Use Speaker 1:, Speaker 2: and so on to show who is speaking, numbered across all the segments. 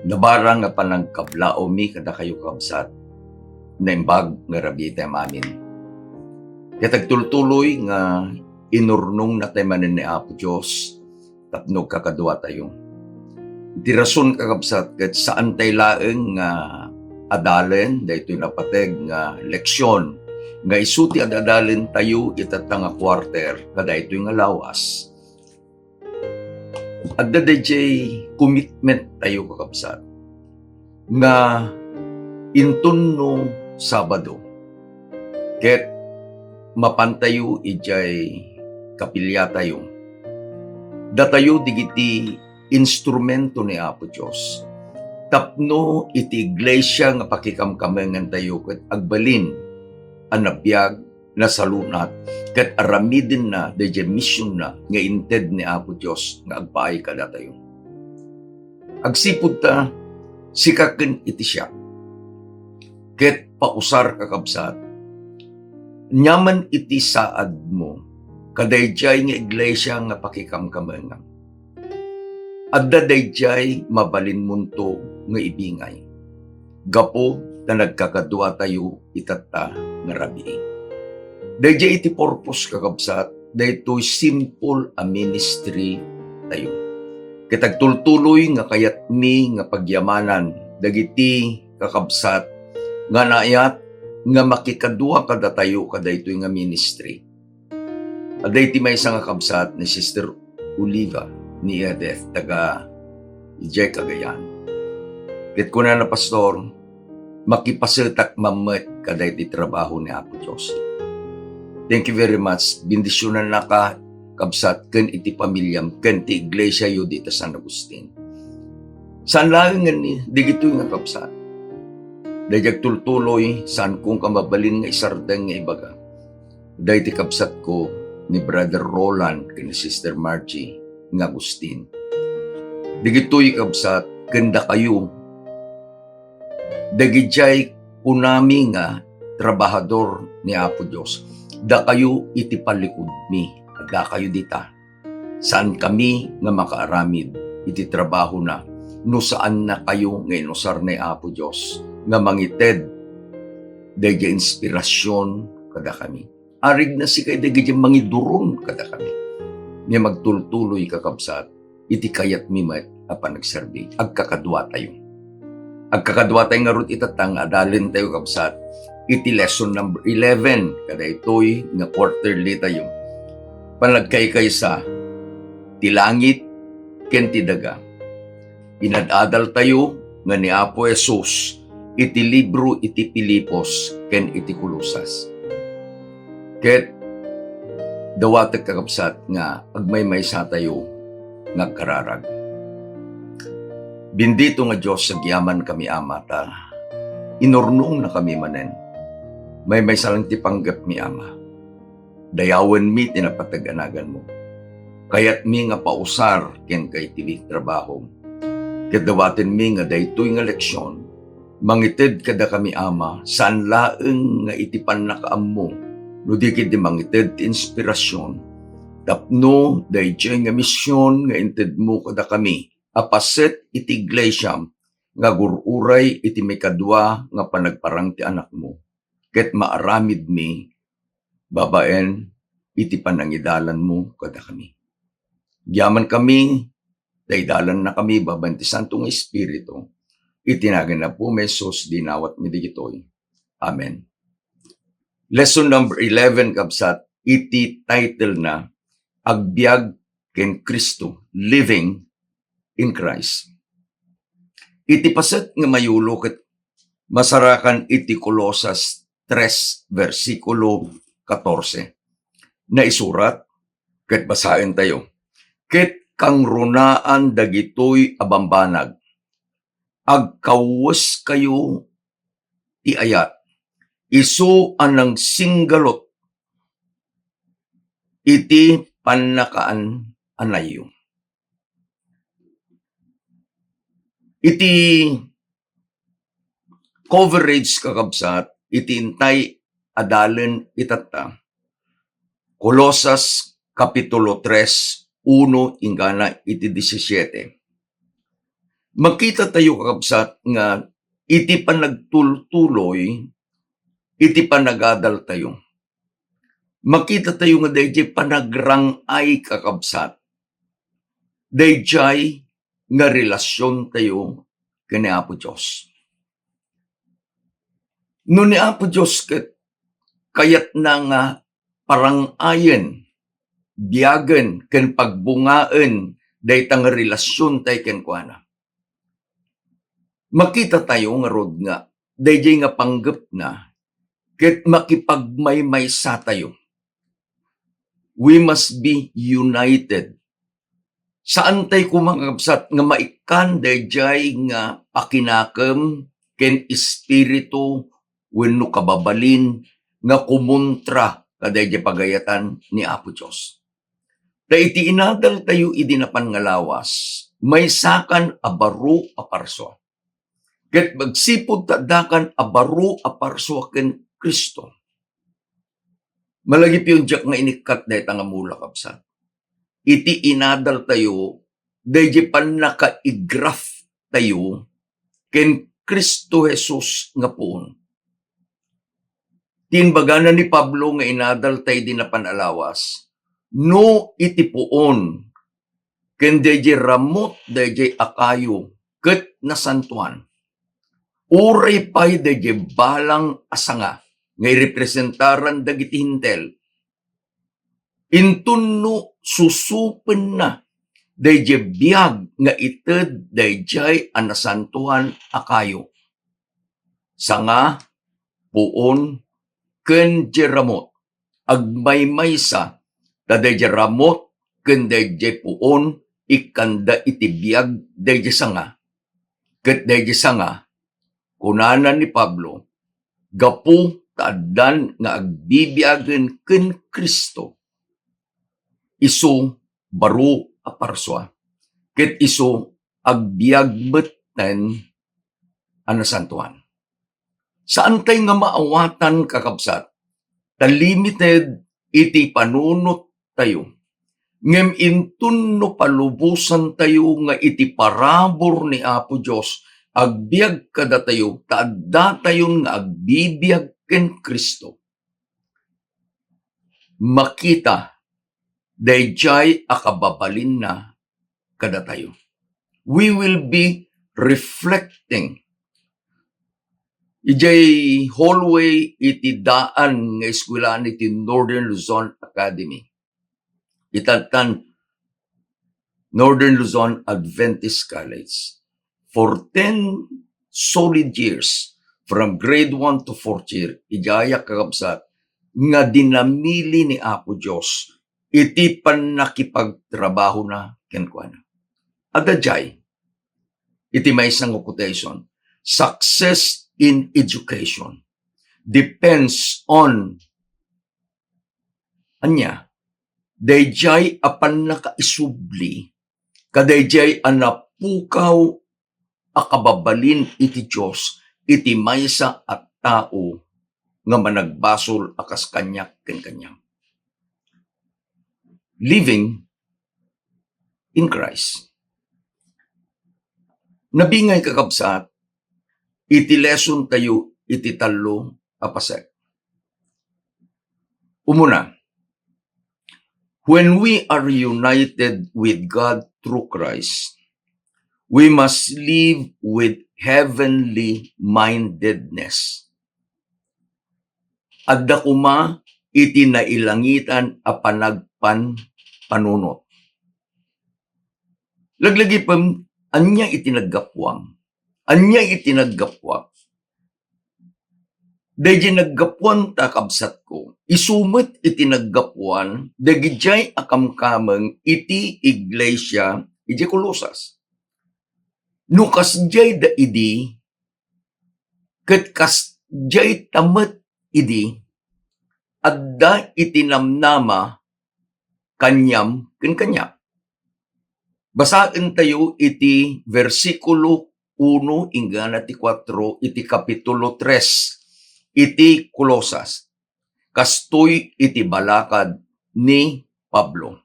Speaker 1: Nabarang nga panang kablao mi kada kayo kabsat na imbag nga rabi tayo amin. Katag tultuloy nga inurnong na tayo manin ni Apo Diyos tapnog kakadwa tayo. Iti rason kakabsat kat saan tayo laeng nga adalen dahito napateg nga leksyon nga isuti adalen tayo itatang nga quarter kada ito nga lawas. At the DJ commitment tayo kakabsat nga intunno Sabado ket mapantayo ijay kapilya tayo datayo digiti instrumento ni Apo Diyos tapno iti iglesia nga pakikamkamengan tayo ket agbalin ang nabiyag na salunat ket aramidin na DJ mission na nga inted ni Apo Diyos nga agpaay kada tayo. Agsipud ta sikaken iti siya ket pausar kakabsat nyaman iti saad mo kadayjay nga iglesia nga pakikamkamengan adda dayjay mabalin munto nga ibingay gapo na nagkakadwa tayo itatta nga rabii. Dayjay iti purpose kakabsat daytoy simple a ministry tayo. Kitag tultuloy nga kayat mi nga pagyamanan dagiti kakabsat nga naayat nga makikadua kada tayo kada ito'y nga ministry. Aday ti may isang kakabsat ni Sister Oliva ni Edith taga Ijay Cagayan. Kit ko na pastor makipasetak mamet kada iti trabaho ni Apo Diyos. Thank you very much. Bendisyonan na ka kabsat ken iti pamilyam ken ti iglesia yu dita San Agustin. Saan lang nga ni digito nga kabsat. Dayjag tultuloy saan kung kamabalin nga isardeng nga ibaga. Day ti kabsat ko ni Brother Roland ken ni Sister Margie nga Agustin. Digito'y kabsat kenda kayo dagijay unami nga trabahador ni Apo Diyos. Da kayo iti palikod mi. Da kayo dita. Saan kami nga makaaramid iti trabaho na no saan na kayo nga inusar ni Apo Diyos nga mangited dayjay inspirasyon kada kami. Arig na si kay dayjay mangiduron kada kami. Nga magtultuloy kakabsat iti kayat mi met apan nagserbi. Agkakadwa tayo. Agkakadwa tayo nga rut itatang adalin tayo kabsat iti lesson number 11 kada ito'y nga quarterly tayo. Panagkay sa ti langit ken ti daga. Inadadal tayo nga ni Apo Jesus iti libro iti Pilipos ken iti Kulosas. Ket dawatag kakabsat nga agmaymaysa tayo nga kararag. Bendito nga Diyos sa giyaman kami amata. Inurnong na kami manen. May salang ti panggap mi ama. Dayawan mi tinapatag-anagan mo. Kayat mi nga pausar ken kay tibig trabaho. Kadawaten mi nga daytoy nga leksyon. Mangited kada kami ama saan laeng nga itipan na kaammo. No di kiti mangited ti inspirasyon. Tapno dayjay nga misyon nga inted mo kada kami. Apaset iti iglesia nga gururay iti may kadwa nga panagparang ti anak mo. Ket maaramid mi, babaen, iti panangidalan mo kada kami. Giyaman kami, daydalan na kami, babaen ti Santong Espiritu, itinagan na po mesos dinawat mi digitoy. Amen. Lesson number 11, kabsat, iti title na, Agbyag ken Kristo, Living in Christ. Iti paset nga mayulo ket masarakan iti Kolosas 3 versikulo 14 na isurat ket basahin tayo. Ket kang runaan dagitoy abambanag agkawes kayo ti ayat isu anang singgalot iti pannakaan anayo. Iti coverage kakabsat, iti intay adalen itatta. Kolosas Kapitulo 3, 1 ingana iti 17. Makita tayo kakabsat nga iti pa nagtultuloy, iti pa nagadal tayo. Makita tayo nga dayjay panagrangay kakabsat. Dayjay nga relasyon tayo kani Apo Diyos. No ni Apo Diyos kayat na nga parangayen, biyagen, ken pagbungaen, daytang relasyon tayo kenkwana. Makita tayo nga rod nga, dayjay nga panggap na, ket makipagmaymaysa tayo. We must be united. Saan tayo kumangabsat nga maikan dayjay nga pakinakam ken espiritu wenno kababalin nga kumontra kadayjay pagayatan ni Apo Dios. Iti inadal tayo idinapan nga lawas, may sakan a baro a parso. Ket magsipod tadakan a baro a parso ken Kristo. Malagip yung jak nga inikat dayta nga mula kabsat. Iti inadal tayo, dayjay pan nakaigraf tayo ken Kristo Jesus nga poon. Tinbagana ni Pablo nga inadal tayo din na panalawas, no iti poon, ken dayjay ramot dayjay akayo, ket nasantuan. Uray pay dayjay balang asanga, ngay representaran dagiti hintel. Intunno susupen na, dayjay biyag nga ited dayjay anasantuan akayo. Sanga, puon, ken jeramot, agmaymaysa, dayjay ramot, ken dayjay puon, ikanda iti biyag dayjay sanga. Ket dayjay sanga, kunanan ni Pablo, gapu taadan nga agbibiyagen ken Kristo. Isu baro a parswa, ket isu agbiyagbeten anasantuan. Saan tayo nga maawatan kakabsat? Limited iti panunot tayo. Ngem intunno palubusan tayo nga iti parabor ni Apo Dios, agbiag kada tayo, taadda tayo nga agbibiyag ken Kristo. Makita, dayjay akababalin na kada tayo. We will be reflecting. Ijay hallway iti daan nga eskwelahan iti Northern Luzon Academy. Itatan Northern Luzon Adventist College. For 10 solid years, from grade 1 to 4th year, ijaya kakabsat, nga dinamili ni Apo Dios, iti pan nakipagtrabaho na kenkwana. Adajay, iti may isang quotation, success in education depends on anya, dayjay apan nakaisubli, kadayjay anapukaw akababalin iti Dios, iti maysa at tao nga managbasol akas kanyak ken kanyang. Living in Christ. Nabingay kakabsat, iti lesson tayo iti talo apasek. Umuna, when we are united with God through Christ, we must live with heavenly mindedness. Adda kuma iti nailangitan a panagpan panunot. Laglagi pam anya iti naggapwang. Anya iti naggapwang. Dayjay naggapwan ta kabsat ko. Isumit iti naggapwan dagijay akamkameng iti iglesia iti Colosas. No kasjay da idi, ket kasjay tamet idi, adda itinamnama kanyam ken kanyam. Basaen tayo iti versikulo 1 ingana ti 4 iti kapitulo 3 iti Colosas. Kastoy iti balakad ni Pablo.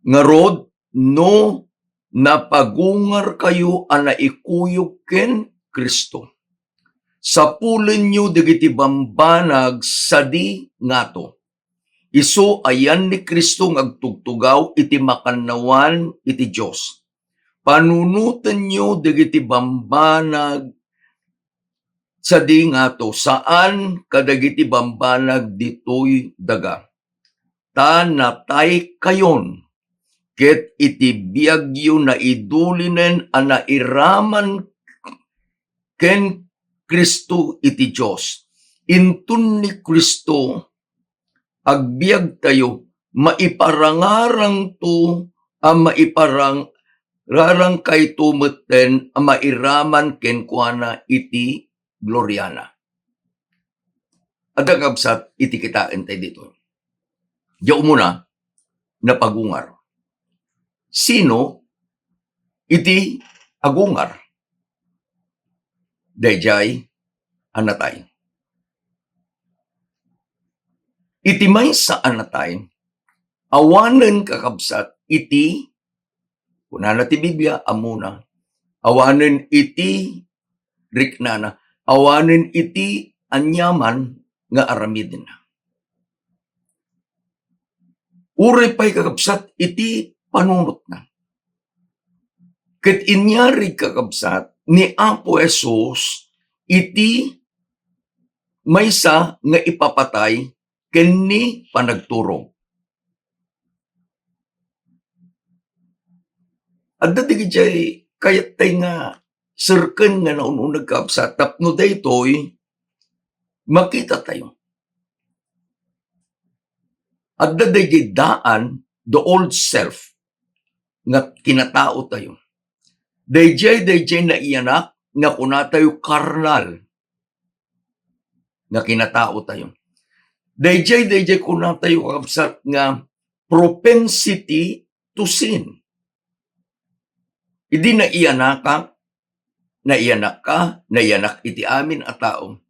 Speaker 1: Ngarod no napagungar kayo ana ikuyog ken Kristo. Sapulen nyo digiti bambanag sadi ngato. Isu ayan ni Kristo ngagtugtugaw iti makannawan iti Dios. Panunutan nyo digiti bambanag sadi ngato saan kadagiti bambanag ditoy daga. Ta natay kayon ket iti biagyo na idulinen ana iraman ken Kristo iti Dios. Intun ni Kristo agbiag tayo maiparangarang to maiparang kay tumeten mairaman ken kuana iti gloryana. Adagabsat iti kitaan tayo dito. Diyo muna napagungar. Sino iti agungar? Dayjay anatay. Iti may sa anatay, awanen kakabsat iti, kunana ti Biblia, amuna, awanen iti riknana, awanen iti anyaman nga aramidin na. Uri pa'y kakabsat iti panunot na. Ket inyari kakabsat ni Apo Jesus iti maysa nga ipapatay kenni panagturong. Adda digiti kayat tay nga serken nga naununag kakabsat tapno daytoy makita tayo. Adda digiti daan the old self nga kinatao tayo. Dayjay na iyanak nga kuna tayo karnal nga kinatao tayo. Dayjay kuna tayo kakabsat nga propensity to sin. Idi naiyanak iti amin a tao.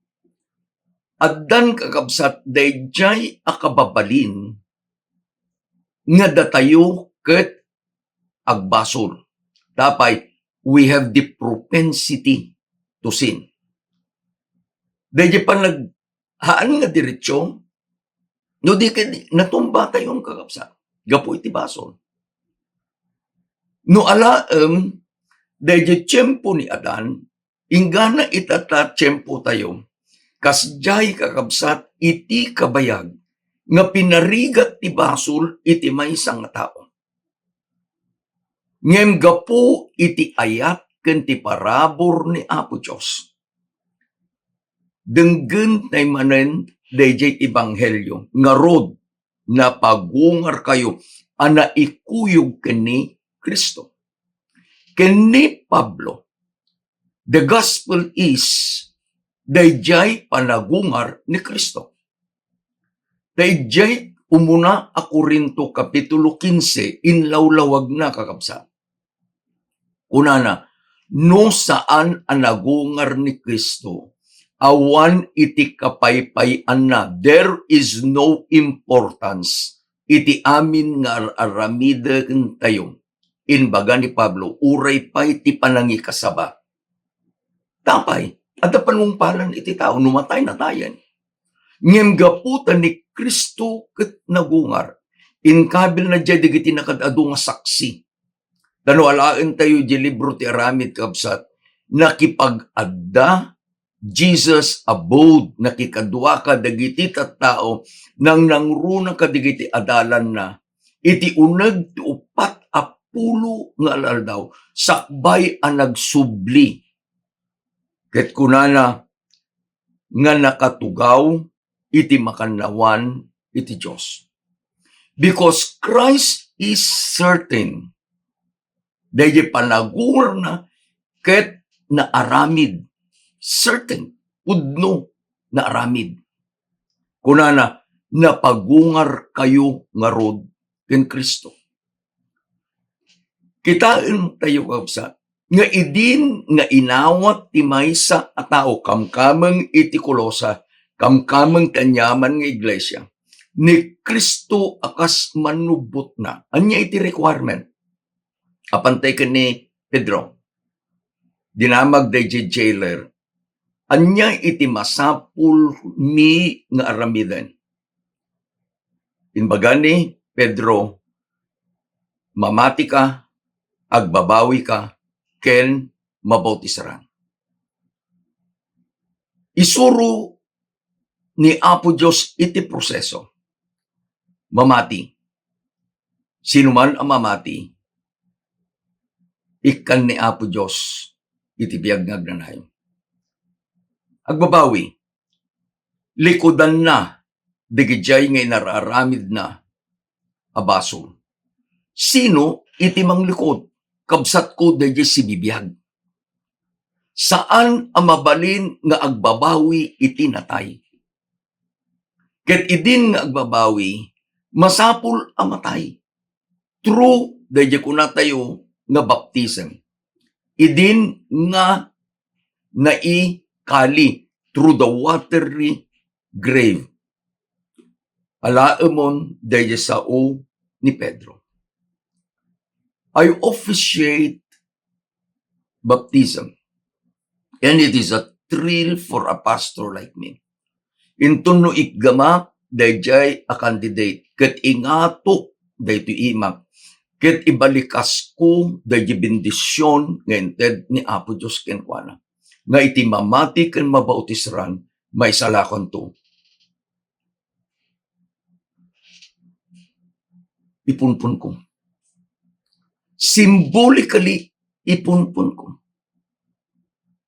Speaker 1: Addan kakabsat dayjay akababalin nga datayo ket agbasol. Tapay we have the propensity to sin. Dahil pa naghaan nga diretsyo, no di natumba tayong kakapsa. Gapo iti basol. No alaem, dahil tiyempo ni Adan, ingana itata tiyempo tayo, kasjay kakabsat iti kabayag, nga pinarigat ti basol iti maysa nga tao. Ngem gapu iti ayat ken ti parabor ni Apo Dios. Denggen tay manen dayjay ebanghelyo nga rod na pagungar kayo ana ikuyog ken Kristo. Ken Pablo, the gospel is dayjay panagungar ni Kristo. Dayjay umuna a Korinto kapitulo 15 inlawlawag na kakabsat. Unana, no saan ang nagungar ni Kristo, awan iti kapaypayan na, there is no importance, iti amin nga aramiden tayo. Inbaga ni Pablo, uray pa iti panangi kasaba. Tapay, ada panungpalan iti tao, numatay na tayan. Ngem gaputan ni Kristo ket nagungar, inkabil na dya digiti nakadado nga saksi. Dano alaen tayo di libro ti aramid kabsat, nakipag-adda, Jesus abode, nakikadwa ka dagiti tattao, nang nangruna ka dagiti adalan na, iti uneg ti upat apulo nga alaldaw, sakbay ang nagsubli. Ket kunana, nga nakatugaw, iti makannawan, iti Diyos. Because Christ is certain, dahil panagungar na ket na aramid. Certain. Udno na aramid. Kunana, napagungar kayo nga rod ken Kristo. Kitain tayo kabsa, nga idin nga inawat ti maysa a tao kamkameng iti Kolosa, kamkameng tanyaman nga iglesia, ni Kristo akas manubot na. Anya iti requirement. apantay ka ni Pedro, dinamag day jailer, anya iti masapul mi nga aramiden. Inbaga ni Pedro, mamati ka, agbabawi ka, ken mabautisarang. Isuro ni Apo Diyos iti proseso. Mamati. Sino man ang mamati, ikan ni Apo Diyos iti biyag nga agnanayon. Agbabawi. Likodan na, digijay nga inararamid na, abaso. Sino iti manglikod? Kabsat ko dayjay si bibiyag. Saan ang mabalin nga agbabawi iti natay? Ket idin nga agbabawi, masapul ang matay. True, dayjay kuna tayo nga baptism. Idin nga naikali through the watery grave. Alaemon dayjay sao ni Pedro. I officiate baptism. And it is a thrill for a pastor like me. Intun no ikgama, dayjay a candidate. Ket ingato, dayto imak. Ket ibalikas ko, dayjay bendisyon, nga inted ni Apo Diyos kenkwana. Nga iti mamati ken mabautisran, may salakon to. Ipunpun ko. Symbolically, ipunpun ko.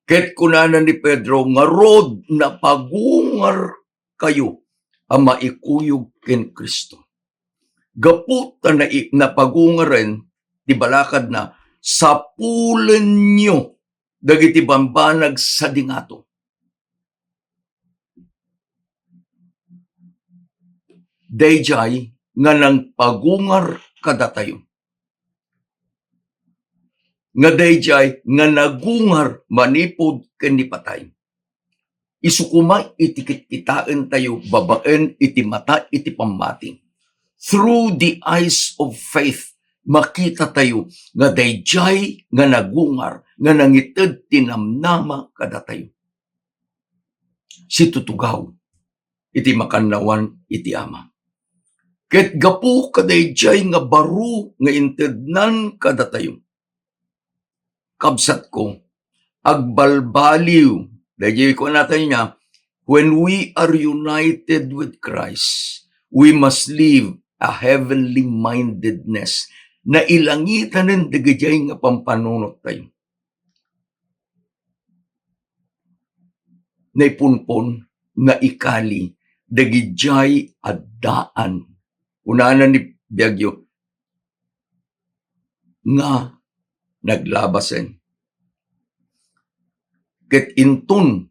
Speaker 1: Ket kunanan ni Pedro, nga rod na pagungar kayo ang maikuyog ken Kristo. Gapot na pagungaren, di balakad na, sapulen nyo, dagiti bambanag sa dingato. Dayjay, nga nang pagungar kadatayo. Nga dayjay nga nagungar manipod ken nipatay. Isukuma iti kitaan tayo babaen iti mata iti pamati. Through the eyes of faith makita tayo nga dayjay nga nagungar nga nangited tinamnama kadatayo. Si tutugaw iti makannawan iti ama. Ket gapu kadayjay nga baro nga intednan kadatayo. Kabsat ko, agbalbaliw, dahil ko natin niya, when we are united with Christ, we must live a heavenly mindedness na ilangitan ng dagajay nga pampanunot tayo. Naipunpon na ikali, dagijay addaan. Unanan ni Biagyo, nga naglabasen. Ket intun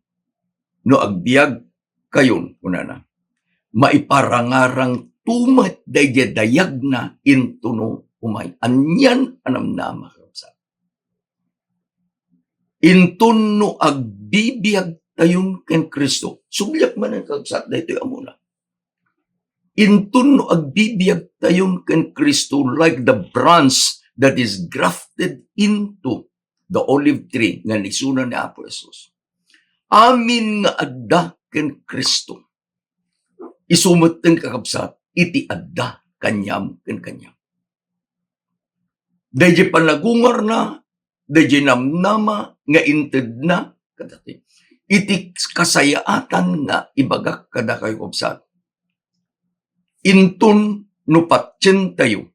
Speaker 1: no agbiag kayon kunana maiparangarang tumat dayjay dayag na intuno umay anyan anamnama sa intun no agbibiag tayon ken Kristo sublyak man ang kagsat daytoy amuna intun no agbibiag tayon ken Kristo like the branch that is grafted into the olive tree nga nisuna ni Apo Jesus. Amin nga adda ken Kristo. Isumuten kakabsat, iti adda kanyam ken kanyam. Dayjay panagungar na, dayjay namnama nga inted na kadati. Iti kasayaatan nga ibagak kada kayo kabsat. Intun no patyen tayo.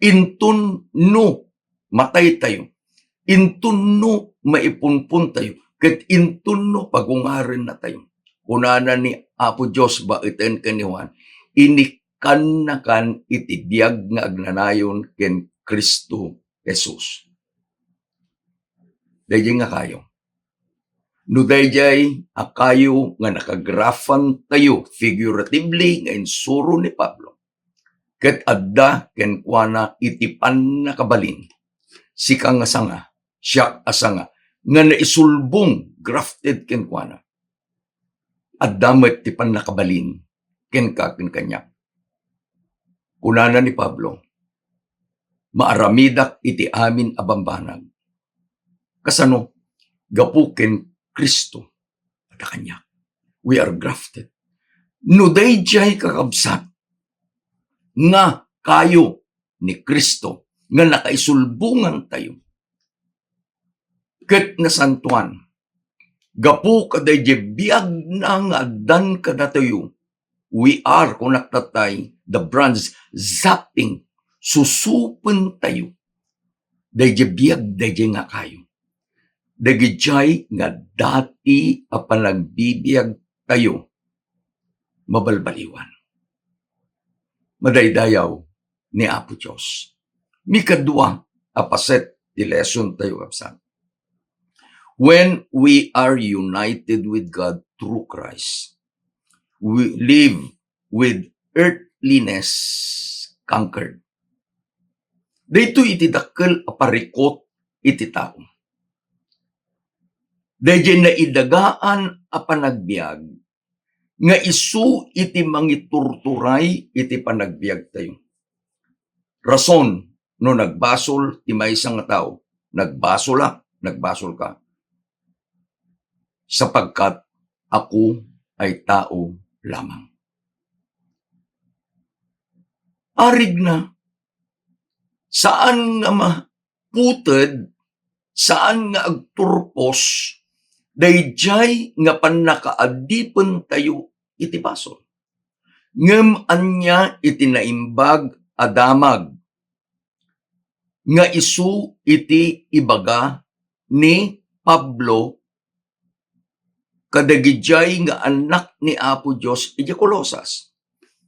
Speaker 1: Intun no matay tayo. Intun no maipunpun tayo. Ket intun no pagungaren na tayo. Kunana ni Apo Diyos ba iten kaniwan, inikan na kan iti biyag nga agnanayon ken Kristo Jesus. Dayjay nga kayo. No dayjay akayo nga nakagrafan tayo figuratively nga insuro ni Pablo. Ket adda ken kuana iti pannakabalin. Sika nga sanga, siya asanga nga naisulbong grafted ken kuana. Adda met ti pannakabalin ken ka ken kanya. Kunana ni Pablo, Maaramidak iti amin abambanag. Kasano? Gapuken Kristo. At kanya. We are grafted. No dayjay kakabsat nga kayo ni Kristo nga nakaisulbungan tayo. Ket nasantuan. Gapu kaday biag na nga dan kadatayo. We are kunaktatay the brands zapping susupen tayo. Dayjay biag dayjay nga kayo. Dagijay nga dati apan nagbibiyag tayo mabalbaliwan. Madaydayaw ni Apo Diyos. Mikadua apaset di lesson tayo kapsan. When we are united with God through Christ, we live with earthliness conquered. Dito iti dakkel aparikot iti tao. Dayjay na idagaan a panagbiag, nga isu iti mangiturturay iti panagbiag tayo. Rason, no nagbasol ti maysa nga tao, nagbasol ka. Sapagkat ako ay tao lamang. Arig na, saan nga maputed, saan nga agturpos, dayjay nga panakaadipen tayo iti basol. Ngem anya iti naimbag adamag nga isu iti ibaga ni Pablo kadagijay nga anak ni Apo Dios iti Colosas.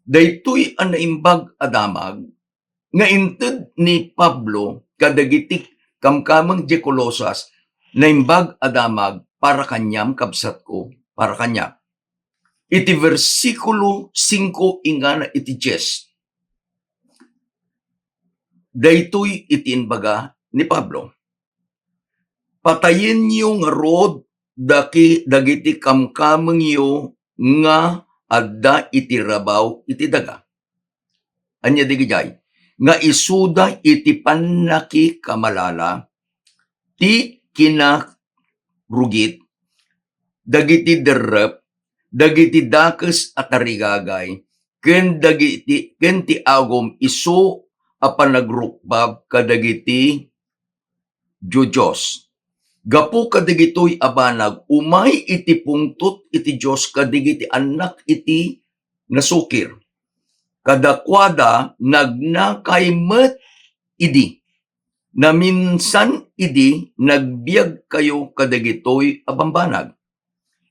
Speaker 1: Daytoy ang naimbag adamag nga inted ni Pablo kadagiti kamkamang iti Colosas naimbag adamag para kanyam kabsat ko, para kanya. Iti versikulo 5 ingana iti 10. Daytoy iti inbaga ni Pablo. Patayin niyo nga rod dagiti kamkameng yo nga adda iti rabaw iti daga. Anya digijay nga isuda iti panaki kamalala ti kinarugit dagiti derrep dagiti dakes at tarigagay ken ti agom isu a panagrukbab kadagiti Diyos. Gapu kadagitoy abanag umay iti pungtot iti Diyos kadagiti anak iti nasukir. Kadakwada nagnakaymet idi. Na minsan idi nagbiag kayo kadagitoy abambanag.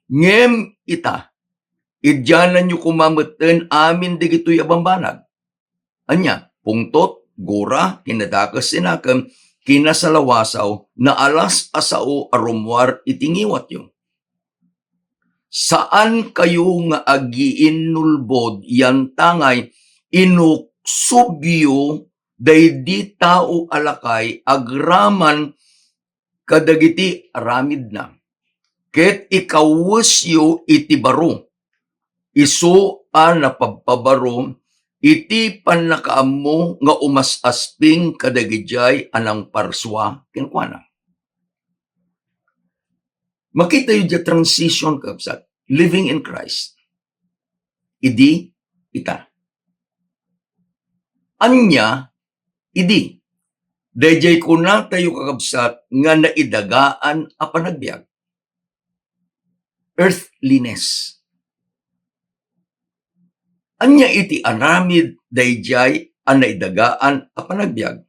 Speaker 1: Ngem ita, idyanan nyo kumameten amin digitoy abambanag. Anya, pungtot, gura, kinadakas sinakam, kinasalawasaw, na alas asao arumwar itingiwat yung. Saan kayo nga agiin nulbod, yan tangay, inuksubyo, daydi tao alakay, agraman, kadagiti aramid na. Ket ikawusyo iti baro, iso a napagpabaro, iti panakaammo nga umasasping kadagijay anang parswa kenkwana. Makita yung the transition kapsat, living in Christ. Idi, ita. Anya, idi. Dayjay ko na tayo kakabsat nga naidagaan a panagbiag. Earthliness. Anya iti aramid dayjay ang naidagaan a panagbiag.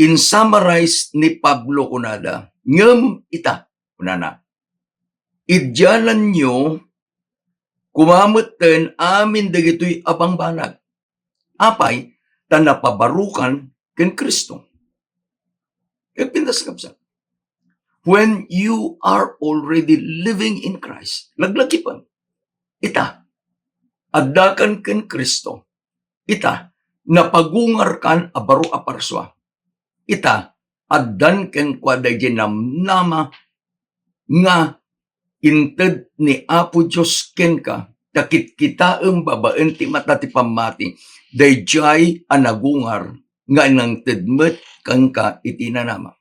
Speaker 1: In summarize ni Pablo kunada, ngem ita, kunana, idyanan nyo, kumameten amin dagitoy abang banag. Apay, tanapabarukan ken Kristo. Pintas kapsa. When you are already living in Christ, laglagipan, ita, addakan ken Kristo, ita, napagungar kan abaro aparswa, ita, addan ken kwaday nama nga inted ni Apo Diyos ken ka, takit kita babaen ti mata ti pamati, dayjay anagungar nga nang tedmet kang ka itinanama.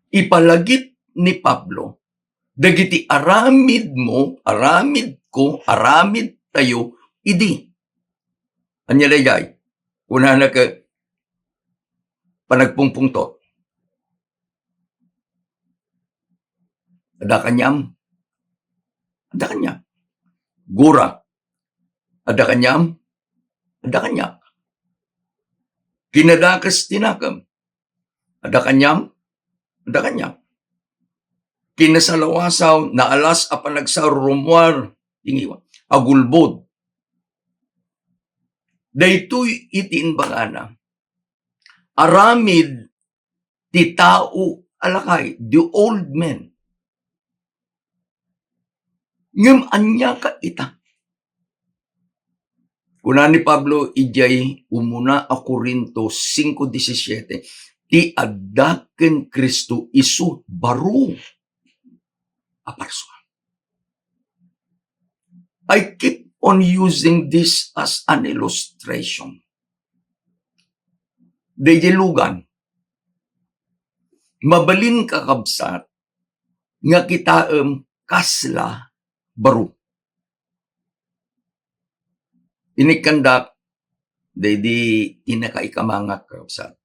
Speaker 1: Ipalagip ni Pablo, dagiti aramid mo, aramid ko, aramid tayo, idi. Anya dayjay, kuna na ka panagpungpungtot. Ada kanyam, gura, ada kanyam, ada kanya. Kinadakas tinakam, ada kanyam, ada kanya. Kinasalawasaw, naalas a panagsarumwar, tingiwa, agulbod. Daytoy itin bagana, aramid ti tao alakay, the old men. Ngem anya ka ita. Kuna ni Pablo, ijay umuna a Corinto 5:17, ti addaken Kristo isu baro a parsuan. I keep on using this as an illustration. Dayelugan, mabalin kakabsat, nga kitaem kasla baro. Inikandak, di tinakaikamangat kakabsat.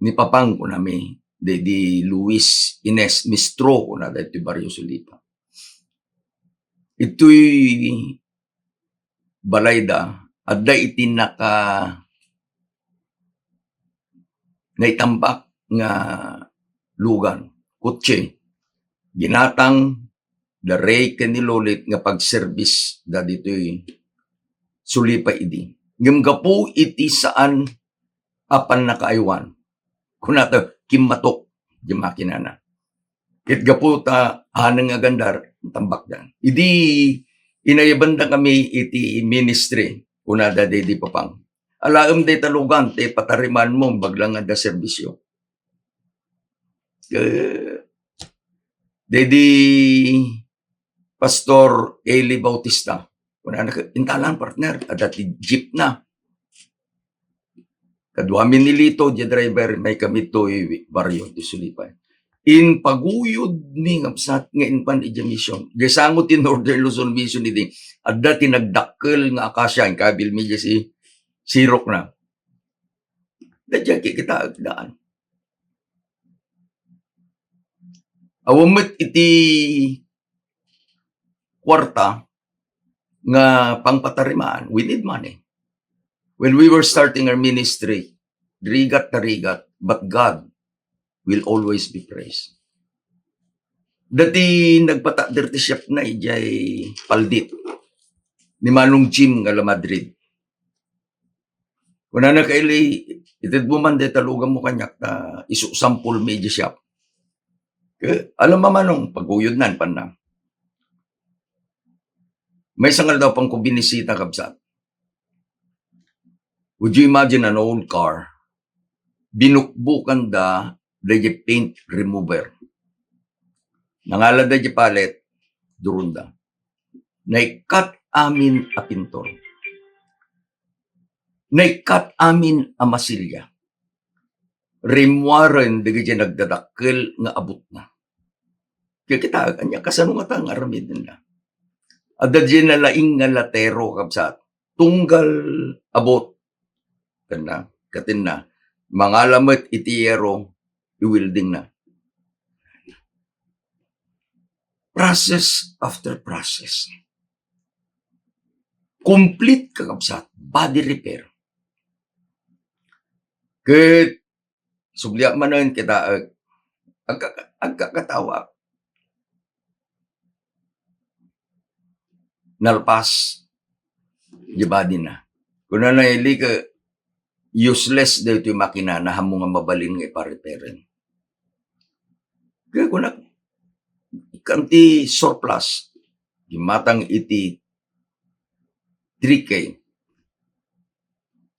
Speaker 1: Ni papang ko nami, di Luis Ines Mistro ko na dahil Barrio Sulipa. Ito'y balayda, at da itinaka naitambak nga lugan, kutse, ginatang daray kanilolit nga pag-service da dito'y Sulipa idi. Ngimgapo iti saan apan nakaaywan. Kunata kimatok di makinana. Itgapo ta anang agandar tambak dan. Idi inayabanda kami iti ministry kunada di papang. Alaem de talugan te patariman mo baglang da serbisyo. Dedi Pastor Eli Bautista. Kunana intalan partner ada ti jeep na. Kadwa minilito di driver may kami to Barrio di Sulipa. In paguyod ni ngapsat nga inpan ija mission. Gasangot in Northern Luzon mission iti. Adda tinagdakkel nga akasya in kabil media si sirok na. Dadya kita agdaan. Awamit iti kwarta nga pangpatarimaan, we need money. When we were starting our ministry, rigat na rigat, but God will always be praised. Dati nagpata dirty chef na ijay paldit ni Manong Jim nga la Madrid. Kuna na kaili, itid mo man de talugan mo kanyak na isu sampul media shop. Alam mo manong, paguyod nan panang. May sangal daw pang kubinisita kabsat. Would you imagine an old car? Binukbukan da the paint remover. Nangalad da palet, durunda. Naikat amin a pintor. Naikat amin a masilya. Rimwaren da nagdadakkel nga abot na. Kaya kita, kanya kasanungatang aramid nila. Ada dyan na laing nga latero kabsat. Tunggal abot. Kana, katin na. Mga lamot itiyero, iwilding na. Process after process. Complete kakabsat. Body repair. Kaya, subliak man nun kita, agkakatawa. Nalpas, di body na. Kung na naili ka, useless dahil ito yung makina na hamong nga mabalin nga iparepairin. Kaya kung na, ikanti surplus, imatang iti 3K,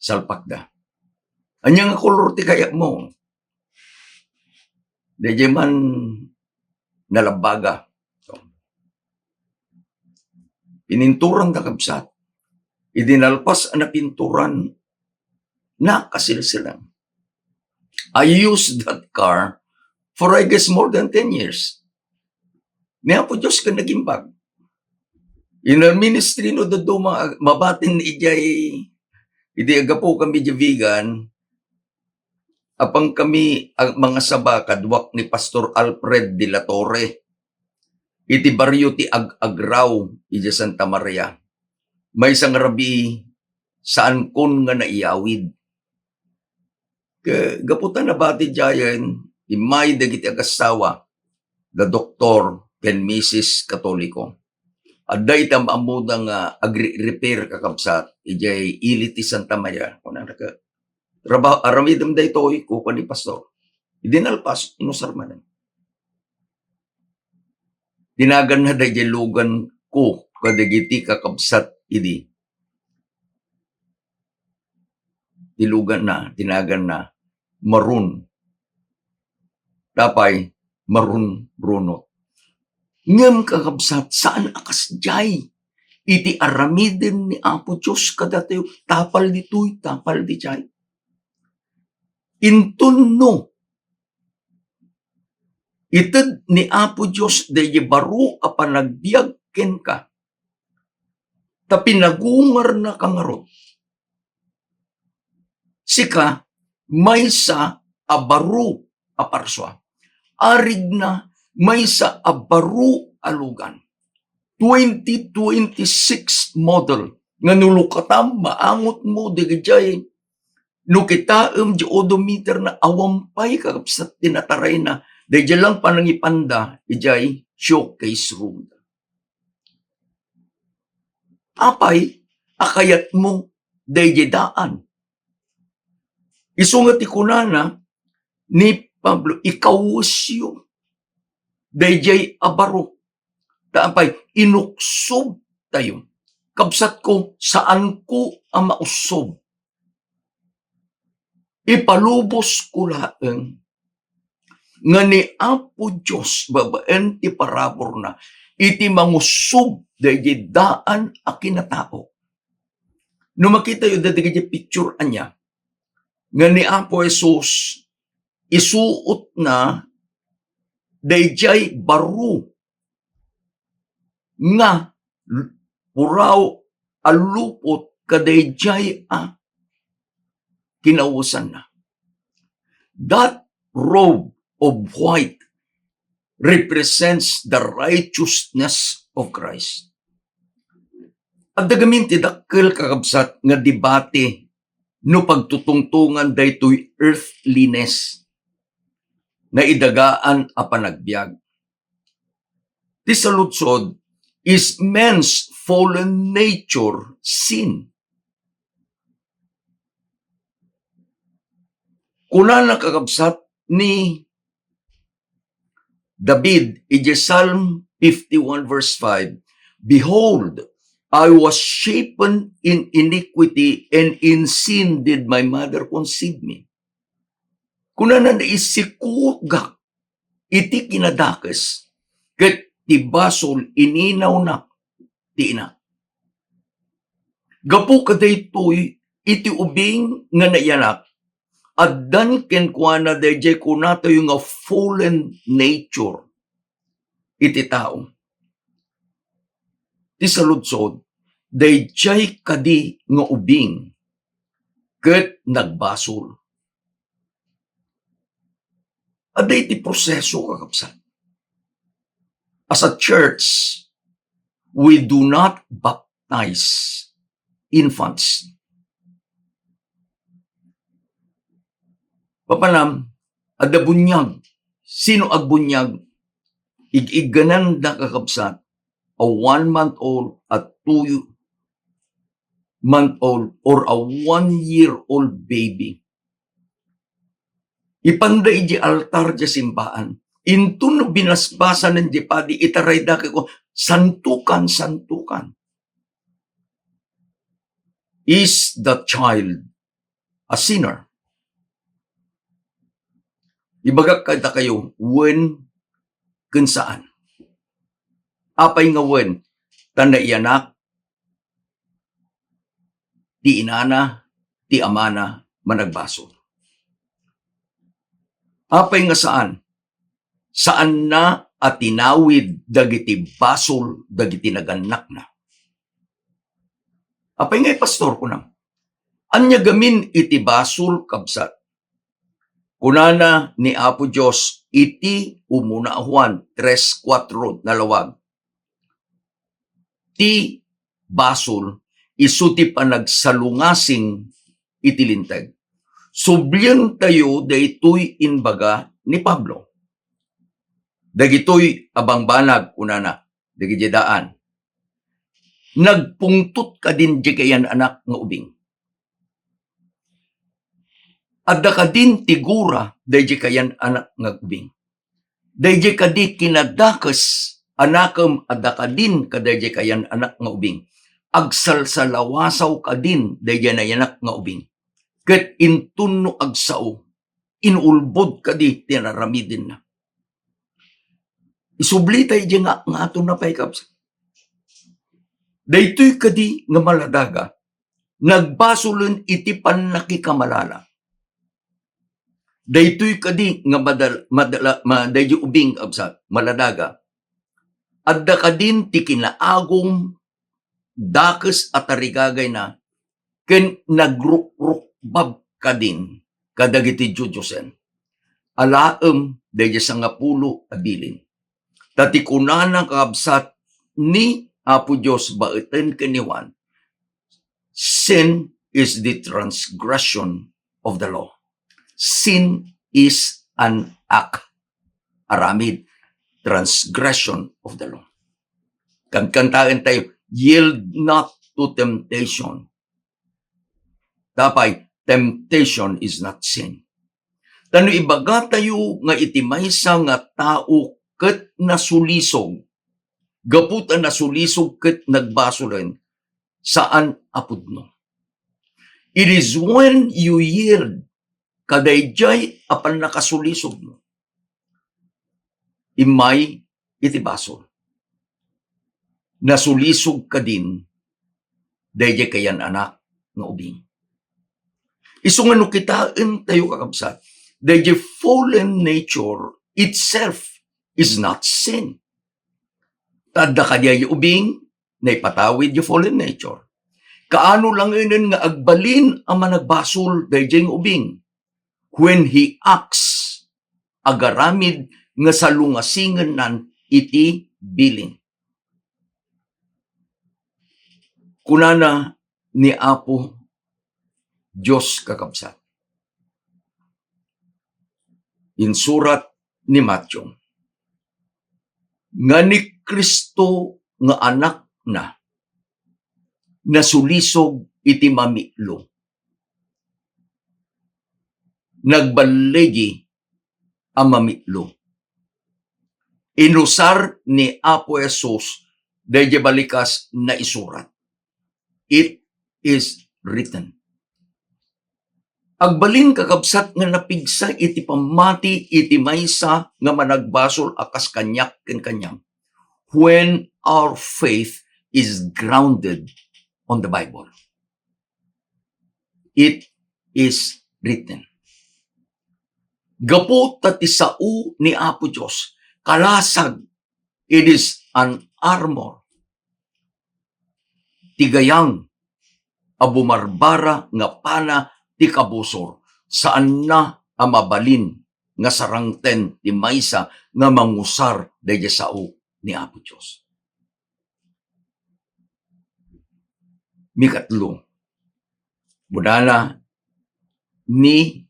Speaker 1: salpak da. Anya nga kolor ti kaya mo. Dahil man nalabaga. Pininturang kakabsat. idinalpas na pinturan na kasilsilang. I used that car for I guess more than 10 years. Niya po Diyos ka nagimbag. In the ministry no do mabatin ijay idi aga po kami di vegan apang kami ang mga sabakad wak ni Pastor Alfred de la Torre iti baryo ti Agraw iti Santa Maria. May isang rabi saan kun nga naiyawid. Gaputan na bati jayan imay dagiti agasawa the doktor ken Mrs. Katoliko. Adda itam amuda nga agri-repair kakabsat ijay iliti Santa Maria kuna naka aramidem daytoy ko ni pastor idinalpas inusarmanan dinagan na dayjay lugan ko kadagiti kakabsat idi dilugan na dinagan na marun tapay marun Bruno. Ngem kakabsat, saan akas jay? Iti aramiden ni Apo Diyos kadatayo, tapal ditoy, tapal di jay. Intunno, itad ni Apo Diyos, dayi baro a panagbiag ken ka. Ta pinagungar na kangarot. Sika, may sa abaro a parswa. Arig na, may sa abaru alugan. 2026 model. Nga nulukatam, maangot mo, digajay. No kitaam, di odometer na awampay kakapsat tinataray na. Dahil lang panangipanda, ijay showcase room. Apay, akayat mo, dahil daan. Isungat ikunana, ni Pablo, ikawusyo. Dayjay abaro. Taapay, inuksob tayo. Kabsat ko, saan ko ang mausob? Ipalubos ko laeng. Nga ni Apo Diyos, babaen ti parabor na, iti mangusob dayjay daan a kinatao. No makita yun, dayjay picture anya, nga ni Apo Jesus, isuot na dayjay baru nga puraw alupot kadayjay kinausan na. That robe of white represents the righteousness of Christ. At dagamin ti dakkel kakabsat nga debate no pagtutungtungan daytoy earthliness na idagaan a panagbiag. Ti saludsod is man's fallen nature sin. Kuna nakakabsat ni David, ije Psalm 51 verse 5, Behold, I was shapen in iniquity, and in sin did my mother conceive me. Kuna na naisikugak, iti kinadakes, ket ti basol ininaw na, ti ina. Gapu kadaytoy, iti ubing nga naiyanak, addan kenkwana dayjay kunato yung nga fallen nature, iti tao. Ti saludsod, dayjay kadi nga ubing, ket nagbasol. Aday ti proseso kakabsat. As a church, we do not baptize infants. Papanam, ada bunyag. Sino agbunyag? Ig-iganan na kakabsat, a 1-month-old, a 2-month-old, or a 1-year-old baby. Ipanday di altar di simbaan. Into no binasbasan ng di padi itaray da ko, santukan. Is the child a sinner? Ibagak kada kayo, when, kun saan? Apay nga when, tanda iyanak, ti inana, ti amana, managbasol. Apay nga saan? Saan na at tinawid dagiti basol dagiti naganak na. Apay nga pastor ko na. Anya gamin iti basol kabsat. Kunana ni Apo Diyos iti umuna Juan 3:4 nalawag. Ti basol isu ti panagsalungasing iti linteg. Sublian tayo daytoy inbaga ni Pablo. Dagitoy abang banag kunana dagiti daan. Nagpungtot ka din di kayan anak nga ubing. Adda ka din tigura daydi kayan anak nga ubing. Daydi ka di kinadakes anakam adda ka din kadaydi kayan anak nga ubing. Agsalsalawasaw ka din daydi na yanak nga ubing. Ket intunno agsao, inulbod ka di tinaramidin na. Isubli tayo di nga ato na paikabs. Daytoy ka di nga maladaga, nagbasulun iti panakikamalala. Daytoy ka di nga daydi ubing absat, maladaga. Adda ka din ti kinaagom, dakes at arigagay na, ken nagrukbab ka din kadagiti Diyosen. Alaem daydi sangapulo abilin. Tati kunana kaabsat ni Apo Diyos baeten ken ni Juan. Sin is the transgression of the law. Sin is an act. Aramid, transgression of the law. Kantaen tayo, yield not to temptation. Tapay, temptation is not sin. Tano ibaga tayo nga itimaysa nga tao ket nasulisog. Gaputan nasulisog ket nagbasolen. Saan apudno? It is when you yield kadayjay apan nakasulisog mo. Imay iti basol. Nasulisog ka din dayjay kayan anak nga ubing. Isungano kitaan tayo kakabsat. The fallen nature itself is not sin. Tadda ka diya ubing, na ipatawid yung fallen nature. Kaano lang yun nga agbalin ang managbasol dayjay ubing. When he acts, agaramid nga salungasingan nan iti bilin. Kunana ni Apo Diyos kakabsat. In surat ni Matthew, nga ni Kristo nga anak na, nasulisog iti mamiklo. Nagbalegi ang mamiklo. Inusar ni Apo Jesus dayjay balikas na isurat. It is written. Agbalin kakabsat nga napigsa iti pamati iti maysa nga managbasol akas kanyak ken kanyang. When our faith is grounded on the Bible. It is written. Gapo tati sao ni Apo Diyos, kalasag, it is an armor. Tigayang, abumarbara nga pana ti kabusor, saan na amabalin nga sarangten ti maysa nga mangusar dayjay sao ni Apo Diyos. Mikatlo, budala ni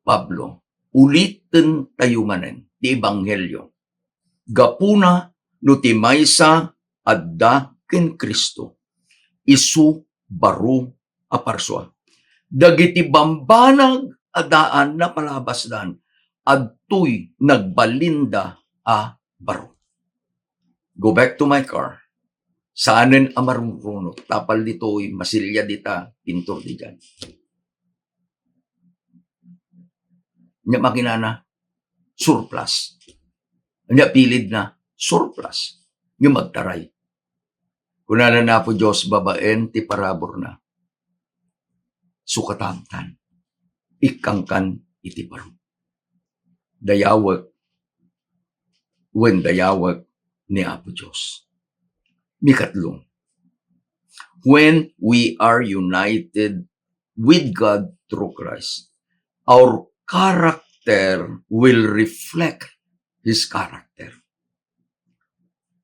Speaker 1: Pablo, ulitin tayo manen ti Ebanghelyo. Gapuna no ti maysa adda ken Kristo, isu baro aparswa. Dagiti bambanag adaan na palabasdan, adtoy nagbalinda a baro. Go back to my car. Saanen amarungruno, tapal dito'y masilya dita, pintor di dyan. Nya makinana, surplus. Nya pilid na, surplus. Nya magtaray. Kunana na po Diyos babaen ti parabor na. Sukatamtan. Ikangkan iti baro. Dayawag. When dayawag ni Apo Diyos. Mikatlong. When we are united with God through Christ, our character will reflect His character.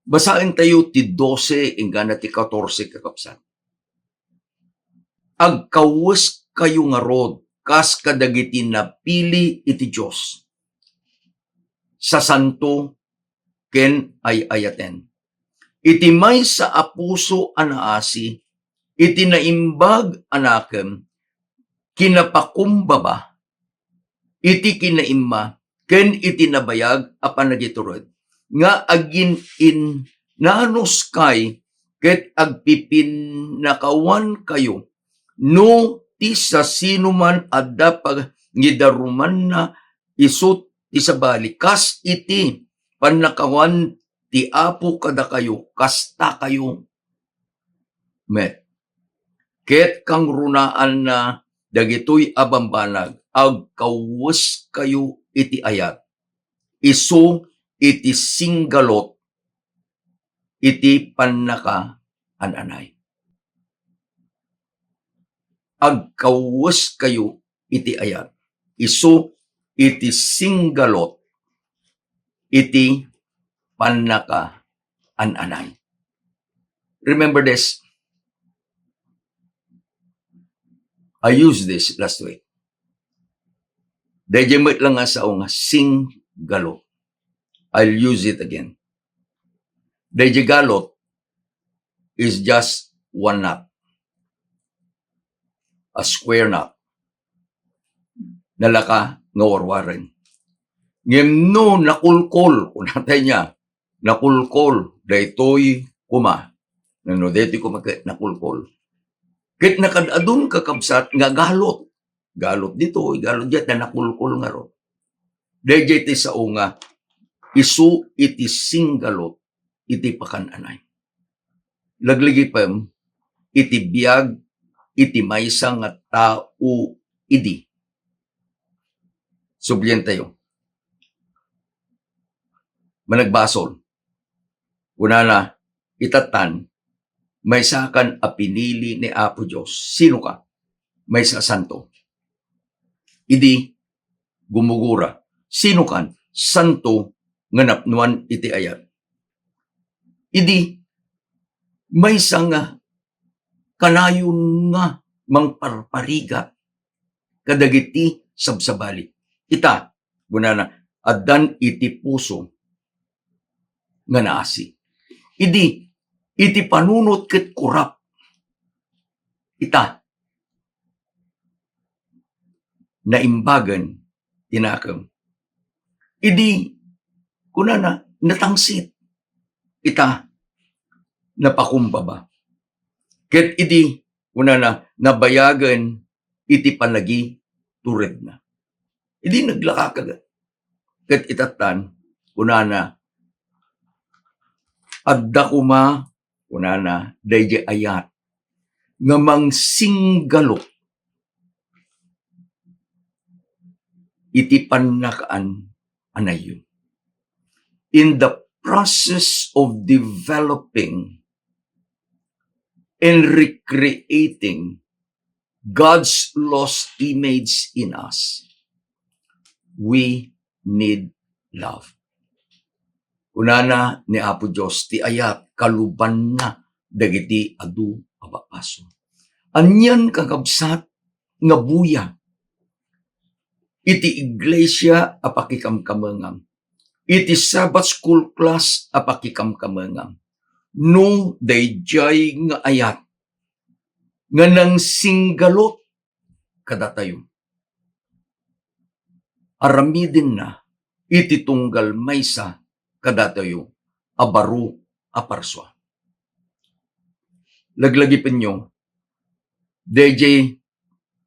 Speaker 1: Basahin tayo ti 12 ingana ti 14 kakapsan. Agkawes kayo nga rod, kas kadagiti napili iti Diyos. Sa santo, ken ay ayaten. Iti may sa apuso anaasi, iti naimbag anakem, kinapakumbaba, iti kinaimma, ken iti nabayag a panagiturod, nga agin in nanos kay, ket agpipinakawan kayo, no ti sa sinuman adda pag ngidaruman na isut ti sabali, kas iti panakawan ti apo kada kayo, kasta kayo met. Ket kang runaan na dagitoy abambanag, agkawes kayo iti ayat. Isu iti singgalot, iti panaka ananay. Agkawes kayo iti ayat. Isu iti singgalot, iti panaka ananay. Remember this. I used this last week. Dayjemit lang nga sa nga singgalot. I'll use it again. Dayjegalot is just one knot. A square knot. Nalaka nga warwarin. Ngem no nakulkol, kunatay niya, nakulkol, daytoy kuma. Nano, daytoy kuma nakulkol. Kit nakadadun kakabsat nga galot. Galot dito, galot dyan, na nakulkol nga ro. Dayjay ti sa nga, isu iti singgalot, iti pakananay. Lagligi pa, iti biyag, iti maysa nga tao idi. Subliyan tayo. Managbasol. Una na, itatan, may sakan a pinili ni Apo Diyos. Sino ka? May sa santo. Idi, gumugura. Sino kan? Santo, nga napnuan iti ayat. Idi, may nga kanayon nga mangparpariga kadagiti sabsabali. Ita, gunana, addan iti puso nga naasi. Idi, iti panunot ket kurap. Ita, naimbagan, tinakam. Idi, kunana, natangsit. Ita, napakumbaba. Ket idi, kunana, nabayagan, iti panagi, tured na. Idi, naglaka kagat. Ket itatan, kunana, adda kuma, kunana, dayjay ayat, nga mang singgalok, iti panakaan anayon. In the process of developing and recreating God's lost image in us, we need love. Unana ni Apo Diyos, ti ayat, kaluban na, dagiti adu abapaso. Anyan kakabsat, nga buya, iti iglesia apakikamkamangam, iti Sabbath school class apakikamkamangam, no dayjay nga ayat, nga nang singgalot, kadatayo. Aramidin na, iti tunggal maysa, kadatayo, abaru aparswa. Laglagipin nyo, DJ,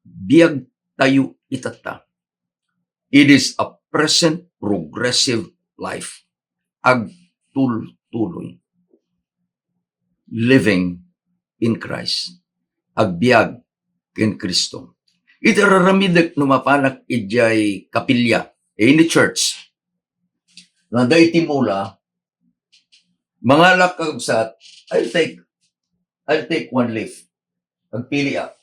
Speaker 1: biyag tayo itata. It is a present progressive life. Agtul-tuloy. living in Christ. Agbiag ken Kristo. Iti raramid numapanak ijay kapilya in the church. Nanda iti mula, mga lakabsat, I'll take one leaf. Agpili ako.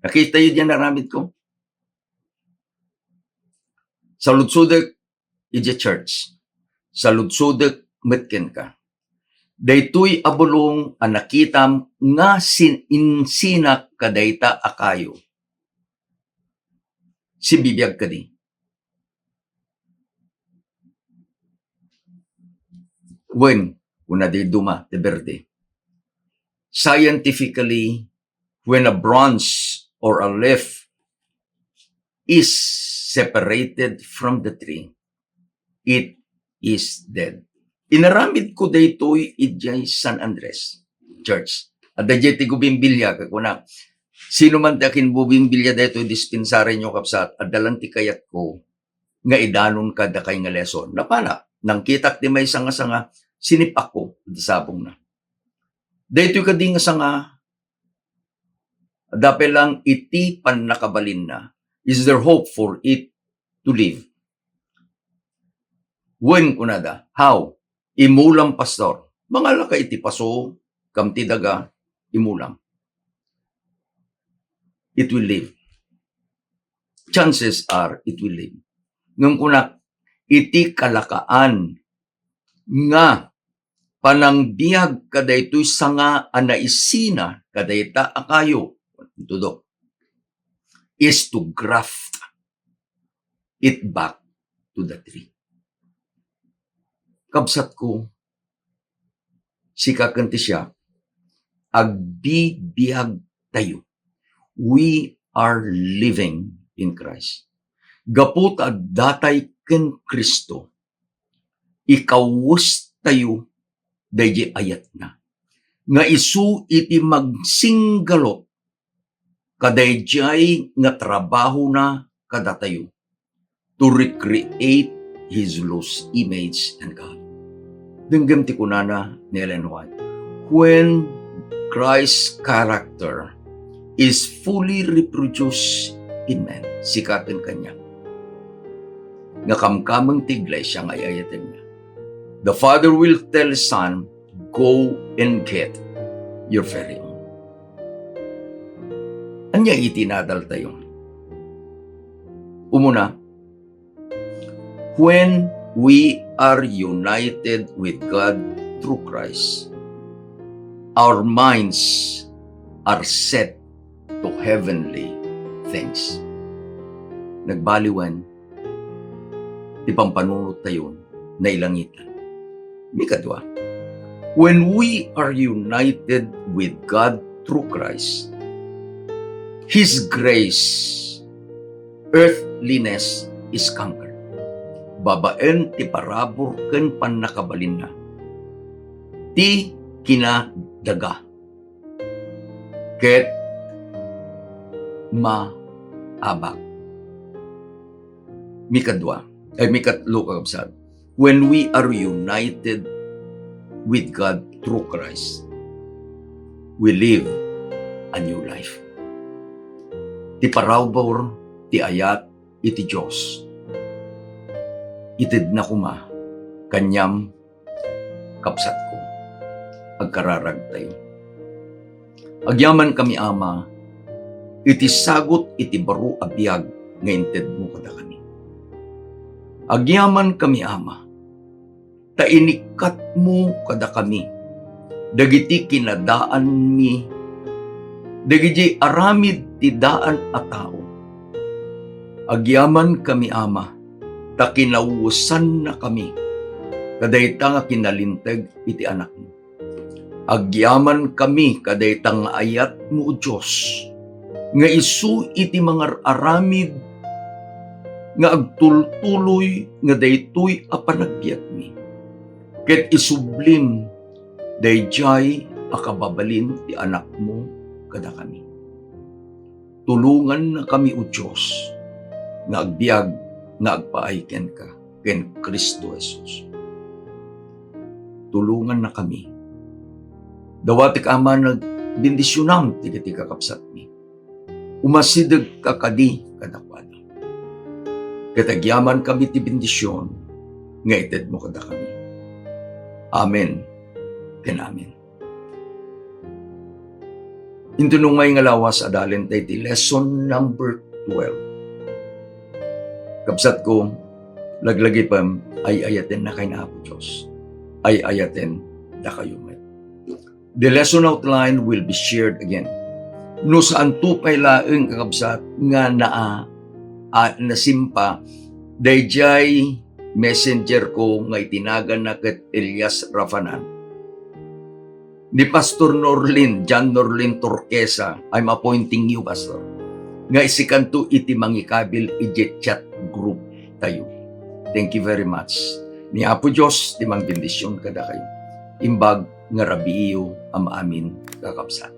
Speaker 1: Nakita yun yan naramid ko. Sa lutsudek, ija church. Sa lutsudek, metken ka. Daytoy abulong ang nakitam nga insinak kadayta akayo. Si bibiyag ka di. When, una di duma, de verde. Scientifically, when a branch or a leaf is separated from the tree, it is dead. Inaramid ko daytoy ijay San Andres Church. At dayjay ti gubimbilya kakuna. Sino man takin bubimbilya daytoy dispensary nyo kapsat at dalang ti kayat ko nga idanon ka da kay nga lesson. Napana, nang kitak ti may sanga-sanga, sinipak ko, sabong na. Daytoy ka di nga sanga, dapel lang iti pan nakabalin na. Is there hope for it to live? When kunada, how? Imulam pastor. Mga laka iti paso, kamti daga, imulam. It will live. Chances are, it will live. Nung kuna, iti kalakaan nga panangbiag kadaytoy sanga anaisina kadayta akayo. Tudok. Is to graft it back to the tree. Kabsat ko, si kakanti siya, agbibiyag tayo. We are living in Christ. Gapot agdatay ken Kristo. Ikawus tayo, dahi ayat na. Nga isu iti magsinggalo, kadayjay nga trabaho na kadatayo to recreate His lost image and God. Denggam ti kunana ni Ellen White. When Christ's character is fully reproduced in man, sikatin kanya. Nga kamkamang tiglay siyang ayayatin niya. The Father will tell His Son, go and get your very own. Anya itinadal tayo. Umuna, when we are united with God through Christ, our minds are set to heavenly things. Nagbaliwan, di pampanunod tayo na ilangitan. Mikadwa, when we are united with God through Christ, His grace, earthliness is conquered. Babaen ti parabor ken pannakabalin na. Ti kinadaga. Ket maabak. Mikatlo kakabsat. When we are united with God through Christ, we live a new life. Ti parabor, ti ayat, iti Diyos. Itid na kuma, kanyam, kapsat ko, agkararag tayo. Agyaman kami ama, iti sagot iti baro abiyag, nga inted mo kada kami. Agyaman kami ama, tainikat mo kada kami, dagiti kinadaan mi, dagiti aramid ti daan a tao. Agyaman kami ama, ta kinawusan na kami, kadayta nga kinalinteg iti anak mo. Agyaman kami kadayta nga ayat mo o Diyos, nga isu iti mga aramid, nga agtultuloy nga daytoy a panagbiag mi. Ket isublim dayjay a kababalin ti anak mo kada kami. Tulungan na kami o Diyos, nga agbiag nga agpaayken ka ken Kristo Jesus. tulungan na kami. Dawati ka ama nagbindisyonam ti kakapsat mi. Umasidag kakadi kadakwada. Katagyaman kami ti bendisyon, nga ited mo kada kami. Amen. Ken amen. Intunungay nga lawas adalin tayo ti lesson number 12. Kapsat ko, laglagi pa ay ayaten na kay na Apo Diyos. Ay ayaten na kayo met. The lesson outline will be shared again. No saan to pay laeng kakabsat nga nasimpa dayjay messenger ko nga itinagan na ket Elias Rafanan. Ni Pastor John Norlin Turquesa, I'm appointing you, Pastor. Nga isikanto iti mangikabil iti chat group tayo. Thank you very much. Ni Apo Diyos, ti mang bendisyon kada kayo. Imbag nga rabiyo am amin kakabsat.